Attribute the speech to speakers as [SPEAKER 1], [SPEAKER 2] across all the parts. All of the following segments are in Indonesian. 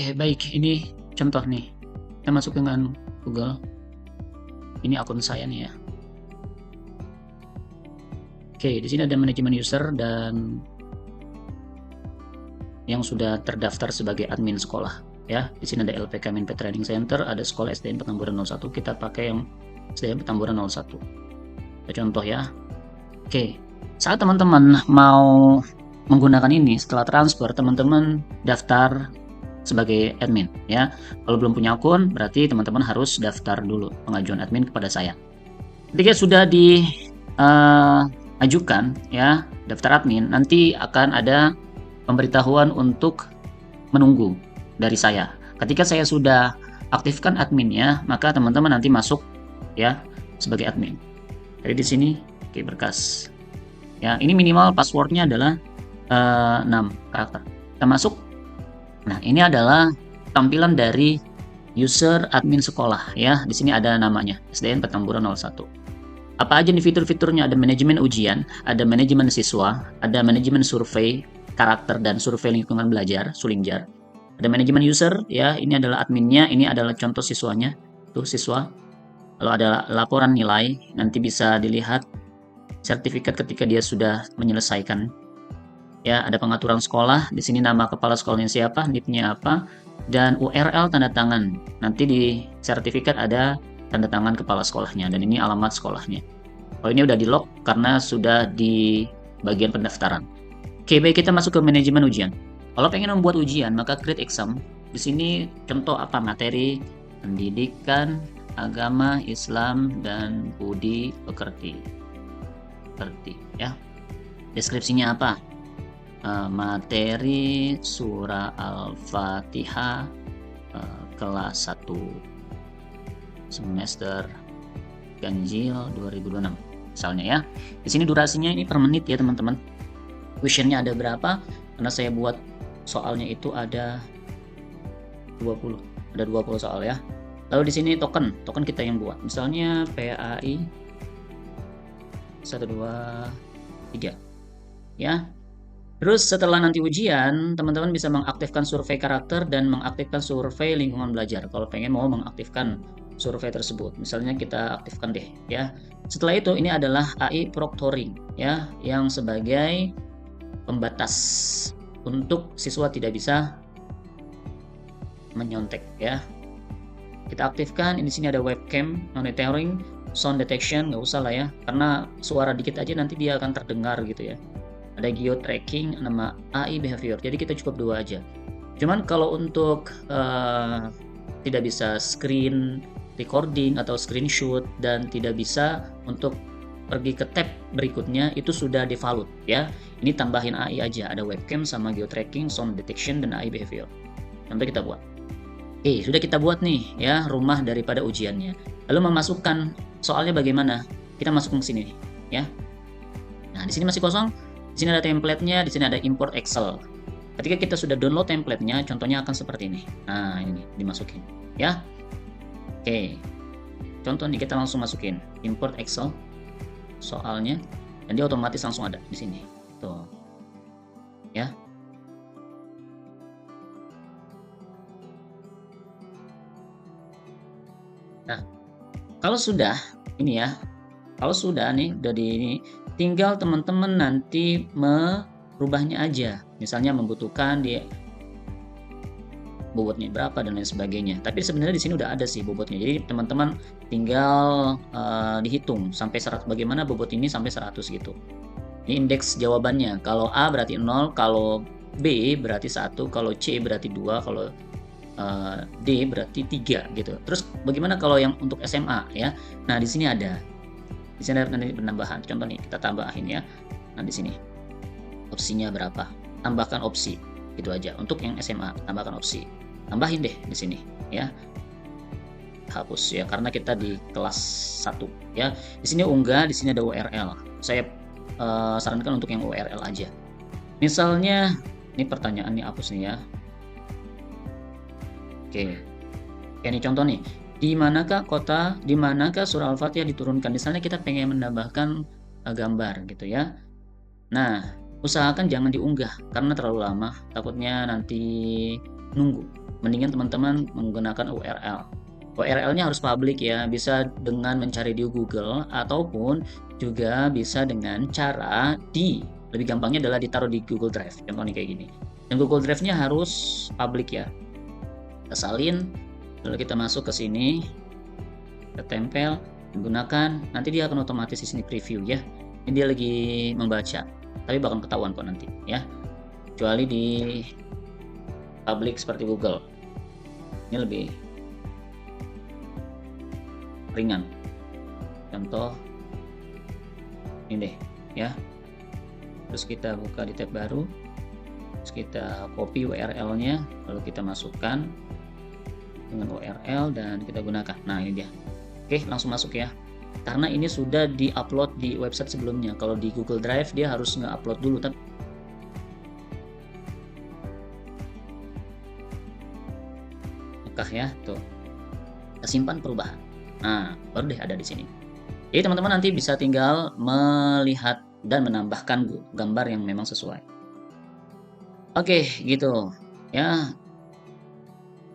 [SPEAKER 1] Baik, ini contoh nih. Kita masuk dengan Google. Ini akun saya nih ya. Oke, di sini ada manajemen user dan yang sudah terdaftar sebagai admin sekolah ya. Di sini ada LPK Minpet Training Center, ada sekolah SDN Petamburan 01. Kita pakai yang SDN Petamburan 01. Kita contoh ya. Oke, saat teman-teman mau menggunakan ini setelah transfer, teman-teman daftar sebagai admin ya. Kalau belum punya akun, berarti teman-teman harus daftar dulu pengajuan admin kepada saya. Ketika sudah diajukan ya daftar admin, nanti akan ada pemberitahuan untuk menunggu dari saya. Ketika saya sudah aktifkan adminnya, maka teman-teman nanti masuk ya sebagai admin. Jadi di sini oke, berkas. Ya, ini minimal passwordnya adalah 6 karakter. Kita masuk. Nah, ini adalah tampilan dari user admin sekolah ya. Di sini ada namanya SDN Petamburan 01. Apa aja nih fitur-fiturnya? Ada manajemen ujian, ada manajemen siswa, ada manajemen survei karakter dan survei lingkungan belajar, Sulingjar. Ada manajemen user ya, ini adalah adminnya, ini adalah contoh siswanya. Tuh siswa. Lalu ada laporan nilai, nanti bisa dilihat sertifikat ketika dia sudah menyelesaikan. Ya, ada pengaturan sekolah, di sini nama kepala sekolahnya siapa, NIP-nya apa, dan URL tanda tangan. Nanti di sertifikat ada tanda tangan kepala sekolahnya, dan ini alamat sekolahnya. Oh, ini udah di lock karena sudah di bagian pendaftaran. Oke, baik, kita masuk ke manajemen ujian. Kalau pengen membuat ujian, maka create exam. Di sini contoh apa materi pendidikan, agama, Islam, dan budi pekerti. Ya. Deskripsinya apa? Materi surah Al-Fatihah kelas 1 semester ganjil 2026 misalnya ya. Di sini durasinya ini per menit ya teman-teman. Questionnya ada berapa? Karena saya buat soalnya itu ada 20 soal ya. Lalu di sini token kita yang buat. Misalnya PAI 1 2 3 ya. Terus setelah nanti ujian, teman-teman bisa mengaktifkan survei karakter dan mengaktifkan survei lingkungan belajar. Kalau pengen mau mengaktifkan survei tersebut, misalnya kita aktifkan deh ya. Setelah itu ini adalah AI proctoring ya, yang sebagai pembatas untuk siswa tidak bisa menyontek ya. Kita aktifkan, di sini ada webcam monitoring, sound detection, nggak usah lah ya, karena suara dikit aja nanti dia akan terdengar gitu ya. Ada geo tracking, nama AI behavior, jadi kita cukup 2 aja. Cuman kalau untuk tidak bisa screen recording atau screenshot dan tidak bisa untuk pergi ke tab berikutnya, itu sudah default ya. Ini tambahin AI aja, ada webcam sama geo tracking, sound detection, dan AI behavior. Contoh kita buat. Sudah kita buat nih ya rumah daripada ujiannya. Lalu memasukkan soalnya bagaimana? Kita masuk ke sini nih ya. Nah, di sini masih kosong. Di sini ada template-nya, di sini ada import Excel. Ketika kita sudah download template-nya, contohnya akan seperti ini. Nah, ini dimasukin ya. Oke. Contoh nih kita langsung masukin import Excel soalnya dan dia otomatis langsung ada di sini. Tuh. Ya. Nah, kalau sudah ini ya. Kalau sudah nih udah ini tinggal teman-teman nanti merubahnya aja. Misalnya membutuhkan di bobotnya berapa dan lain sebagainya. Tapi sebenarnya di sini udah ada sih bobotnya. Jadi teman-teman tinggal dihitung sampai 100, bagaimana bobot ini sampai 100 gitu. Ini indeks jawabannya. Kalau A berarti 0, kalau B berarti 1, kalau C berarti 2, kalau D berarti 3 gitu. Terus bagaimana kalau yang untuk SMA ya? Nah, di sini ada. Di sini ada penambahan. Contoh nih, kita tambahin ya. Nah, di sini opsinya berapa? Tambahkan opsi. Itu aja. Untuk yang SMA, tambahkan opsi. Tambahin deh di sini ya. Hapus ya karena kita di kelas 1 ya. Di sini unggah, di sini ada URL. Saya sarankan untuk yang URL aja. Misalnya ini pertanyaan nih hapus nih ya. Oke. Ini contoh nih. Di manakah surah Al-Fatihah diturunkan? Misalnya kita pengen menambahkan gambar gitu ya. Nah, usahakan jangan diunggah karena terlalu lama, takutnya nanti nunggu mendingan teman-teman menggunakan URL. URL-nya harus public ya, bisa dengan mencari di Google ataupun juga bisa dengan cara lebih gampangnya adalah ditaruh di Google Drive. Contohnya kayak gini. Dan Google Drive-nya harus public ya. Kita salin, lalu kita masuk ke sini, kita tempel, menggunakan, nanti dia akan otomatis di sini preview ya. Ini dia lagi membaca, tapi bakal ketahuan kok nanti ya. Kecuali di public seperti Google. Ini lebih ringan. Contoh ini deh ya. Terus kita buka di tab baru. Terus kita copy URL-nya, lalu kita masukkan dengan URL dan kita gunakan. Nah, ini dia. Oke, langsung masuk ya. Karena ini sudah di-upload di website sebelumnya. Kalau di Google Drive dia harus nge-upload dulu, tapi ya, tuh. Kita simpan perubahan. Nah, baru deh ada di sini. Jadi teman-teman nanti bisa tinggal melihat dan menambahkan gambar yang memang sesuai. Oke, gitu. Ya.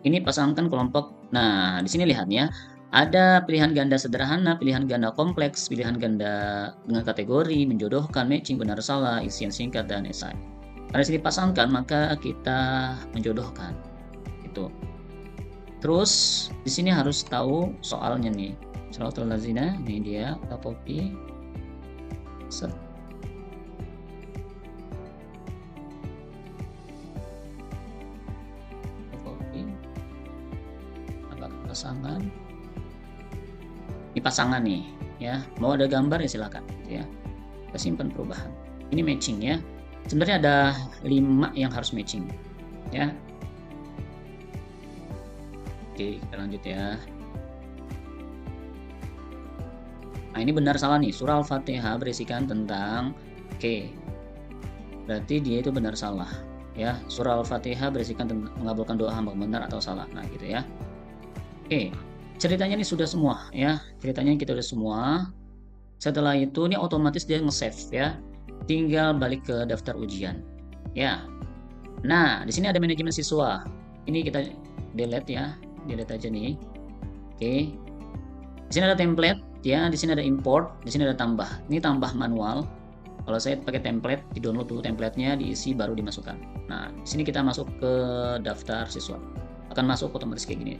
[SPEAKER 1] Ini pasangkan kelompok. Nah, di sini lihat ya. Ada pilihan ganda sederhana, pilihan ganda kompleks, pilihan ganda dengan kategori, menjodohkan, matching, benar salah, isian singkat, dan esai. Karena di sini pasangkan, maka kita menjodohkan. Itu. Terus di sini harus tahu soalnya nih. Suratul lazina, ini dia, kita copy. Set. Copy. Tambah pasangan. Ini pasangan nih, ya. Mau ada gambar ya silakan, ya. Kita simpan perubahan. Ini matching ya. Sebenarnya ada 5 yang harus matching, ya. Oke, kita lanjut ya. Nah, ini benar salah nih. Surah Al-Fatihah berisikan tentang berarti dia itu benar salah ya. Surah Al-Fatihah berisikan tentang mengabulkan doa hamba benar atau salah. Nah, gitu ya. Ceritanya ini sudah semua ya. Ceritanya kita udah semua. Setelah itu ini otomatis dia nge-save ya. Tinggal balik ke daftar ujian. Ya. Nah, di sini ada manajemen siswa. Ini kita delete ya. Delete aja nih. Di sini ada template ya, di sini ada import, di sini ada tambah. Ini tambah manual. Kalau saya pakai template, di-download dulu templatenya, diisi baru dimasukkan. Nah, di sini kita masuk ke daftar siswa. Akan masuk otomatis kayak gini.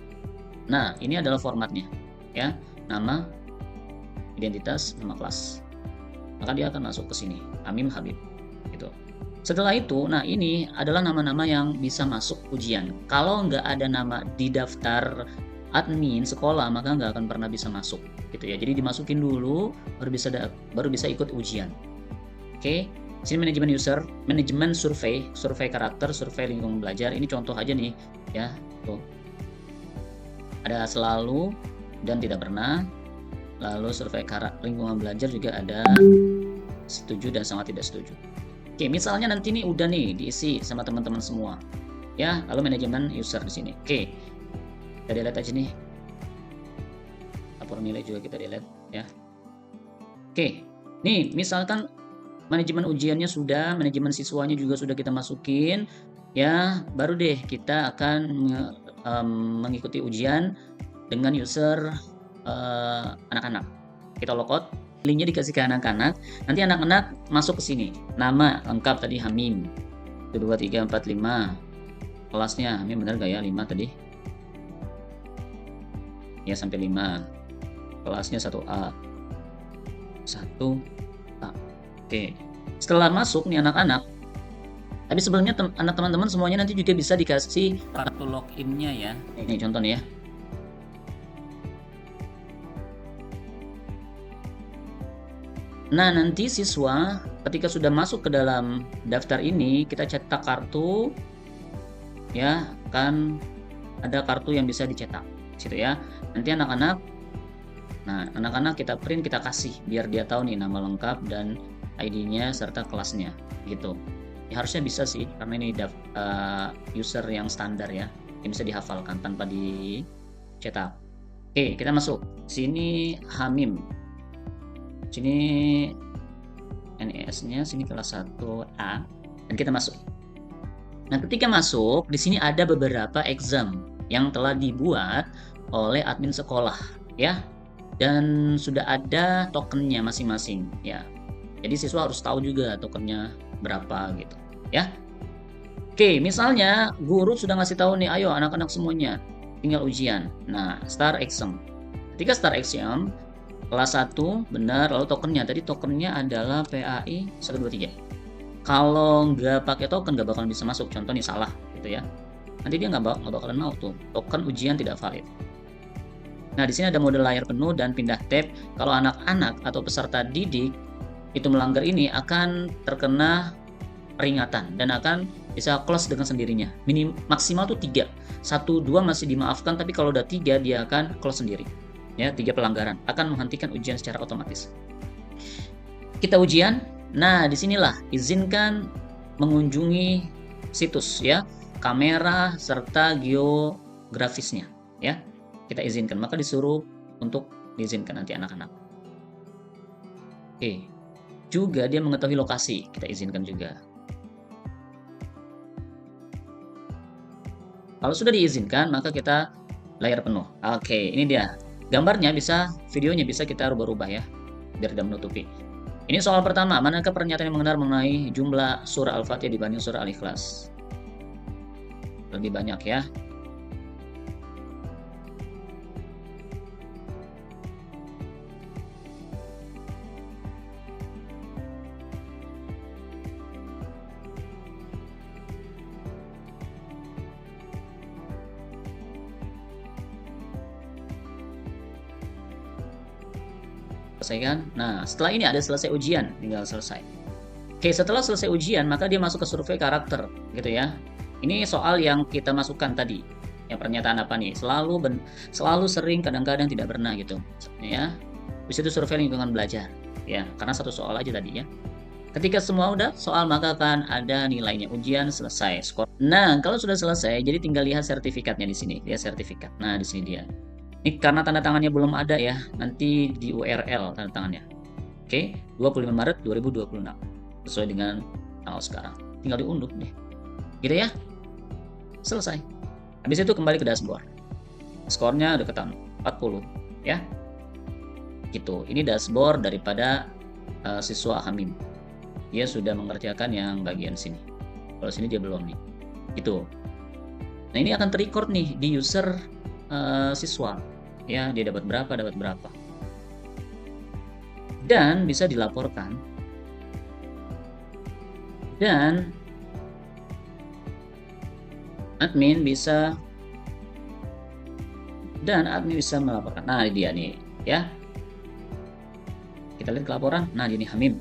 [SPEAKER 1] Nah, ini adalah formatnya ya. Nama, identitas, nama kelas. Maka dia akan masuk ke sini. Amim Habib. Gitu. Setelah itu, nah ini adalah nama-nama yang bisa masuk ujian. Kalau nggak ada nama di daftar admin sekolah, maka nggak akan pernah bisa masuk, gitu ya. Jadi dimasukin dulu, baru bisa ikut ujian. Oke, sini manajemen user, manajemen survei karakter, survei lingkungan belajar. Ini contoh aja nih, ya. Tuh, ada selalu dan tidak pernah. Lalu survei lingkungan belajar juga ada setuju dan sangat tidak setuju. Oke, misalnya nanti nih udah nih diisi sama teman-teman semua, ya. Lalu manajemen user di sini. Oke, kita delete aja nih. Lapor nilai juga kita delete, ya. Oke, nih misalkan manajemen ujiannya sudah, manajemen siswanya juga sudah kita masukin, ya. Baru deh kita akan mengikuti ujian dengan user anak-anak. Kita logout. Linknya dikasih ke anak-anak, nanti anak-anak masuk ke sini. Nama lengkap tadi Hamim 1, 2, 3, 4, 5. Kelasnya Hamim benar gak ya 5 tadi? Ya sampai 5. Kelasnya 1A. 1A. Oke. Setelah masuk nih anak-anak, tapi sebelumnya anak teman-teman semuanya nanti juga bisa dikasih kartu login-nya ya. Ini contoh nih ya. Nah, nanti siswa ketika sudah masuk ke dalam daftar ini, kita cetak kartu, ya, kan ada kartu yang bisa dicetak, situ ya. Nanti anak-anak, nah anak-anak kita print, kita kasih, biar dia tahu nih nama lengkap dan ID-nya serta kelasnya, gitu. Ya, harusnya bisa sih, karena ini user yang standar ya, yang bisa dihafalkan tanpa dicetak. Oke, kita masuk. Sini Hamim. Sini NES-nya, sini kelas 1A, dan kita masuk. Nah, ketika masuk, di sini ada beberapa exam yang telah dibuat oleh admin sekolah, ya. Dan sudah ada tokennya masing-masing, ya. Jadi siswa harus tahu juga tokennya berapa gitu, ya. Oke, misalnya guru sudah ngasih tahu nih, ayo anak-anak semuanya, tinggal ujian. Nah, start exam. Ketika start exam, kelas 1 benar, lalu tokennya. Tadi tokennya adalah PAI 123. Kalau nggak pakai token nggak bakalan bisa masuk. Contoh nih salah gitu ya. Nanti dia nggak bakalan mau tuh. Token ujian tidak valid. Nah, di sini ada mode layar penuh dan pindah tab. Kalau anak-anak atau peserta didik itu melanggar ini akan terkena peringatan dan akan bisa close dengan sendirinya. Maksimal tuh 3. 1, 2 masih dimaafkan, tapi kalau udah 3 dia akan close sendiri. Ya, 3 pelanggaran akan menghentikan ujian secara otomatis. Kita ujian. Nah, disinilah izinkan mengunjungi situs ya, kamera serta geografisnya ya. Kita izinkan, maka disuruh untuk diizinkan nanti anak-anak. Oke. Juga dia mengetahui lokasi, kita izinkan juga. Kalau sudah diizinkan, maka kita layar penuh. Oke, ini dia. Gambarnya bisa, videonya bisa kita rubah-rubah ya, biar tidak menutupi. Ini soal pertama, manakah pernyataan yang benar mengenai jumlah surah Al-Fatihah dibanding surah Al-Ikhlas? Lebih banyak ya. Selesai kan? Nah, setelah ini ada selesai ujian, tinggal selesai. Oke, setelah selesai ujian, maka dia masuk ke survei karakter, gitu ya. Ini soal yang kita masukkan tadi. Yang pernyataan apa nih? Selalu sering, kadang-kadang tidak pernah gitu. Ya. Habis itu survei lingkungan belajar. Ya, karena satu soal aja tadi ya. Ketika semua udah soal, maka akan ada nilainya. Ujian selesai, skor. Nah, kalau sudah selesai, jadi tinggal lihat sertifikatnya di sini. Lihat sertifikat. Nah, di sini dia. Ini karena tanda tangannya belum ada ya, nanti di URL tanda tangannya. Oke, 25 Maret 2026. Sesuai dengan tanggal sekarang. Tinggal diunduh deh. Gitu ya. Selesai. Habis itu kembali ke dashboard. Skornya udah ketahuan 40 ya. Gitu. Ini dashboard daripada siswa Hamim. Dia sudah mengerjakan yang bagian sini. Kalau sini dia belum nih. Itu. Nah, ini akan terrecord nih di user siswa. Ya, dia dapat berapa. Dan bisa dilaporkan. Dan admin bisa melaporkan. Nah, dia nih ya. Kita lihat ke laporan. Nah, ini Hamim.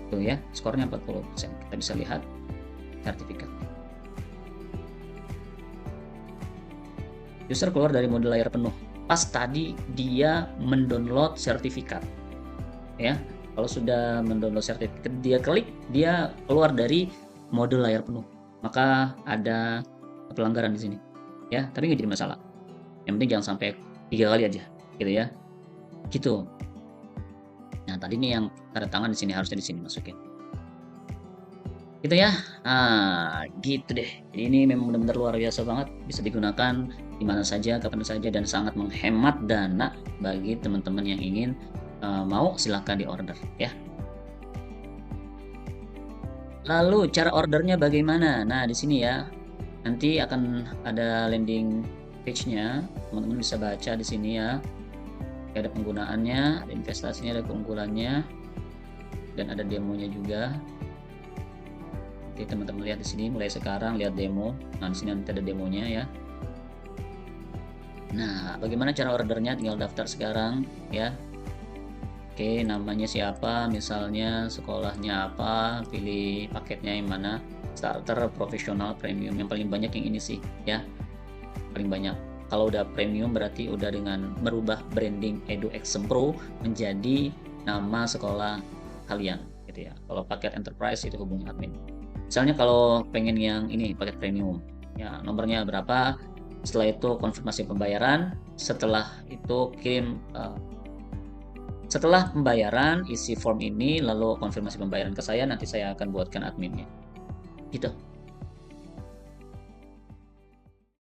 [SPEAKER 1] Tuh ya, skornya 40%. Kita bisa lihat sertifikatnya. User keluar dari mode layar penuh. Pas tadi dia mendownload sertifikat. Ya, kalau sudah mendownload sertifikat, dia klik, dia keluar dari mode layar penuh. Maka ada pelanggaran di sini. Ya, tapi nggak jadi masalah. Yang penting jangan sampai 3 kali aja, gitu ya. Gitu. Nah, tadi nih yang tanda tangan di sini harusnya di sini masukin. Gitu ya. Nah, gitu deh. Jadi ini memang benar-benar luar biasa banget, bisa digunakan di mana saja, kapan saja, dan sangat menghemat dana bagi teman-teman yang ingin mau silahkan di order ya. Lalu cara ordernya bagaimana? Nah, di sini ya. Nanti akan ada landing page-nya. Teman-teman bisa baca di sini ya. Ada penggunaannya, ada investasinya, ada keunggulannya, dan ada demonya juga. Oke, teman-teman lihat di sini mulai sekarang lihat demo. Nah, di sini nanti ada demonya ya. Nah, bagaimana cara ordernya? Tinggal daftar sekarang ya. Oke, namanya siapa, misalnya sekolahnya apa, pilih paketnya yang mana, starter, profesional, premium. Yang paling banyak yang ini sih ya, paling banyak. Kalau udah premium berarti udah dengan merubah branding EduXem Pro menjadi nama sekolah kalian gitu ya. Kalau paket enterprise itu hubungi admin. Misalnya kalau pengen yang ini paket premium ya, nomornya berapa, setelah itu konfirmasi pembayaran, setelah itu kirim setelah pembayaran isi form ini lalu konfirmasi pembayaran ke saya, nanti saya akan buatkan adminnya gitu.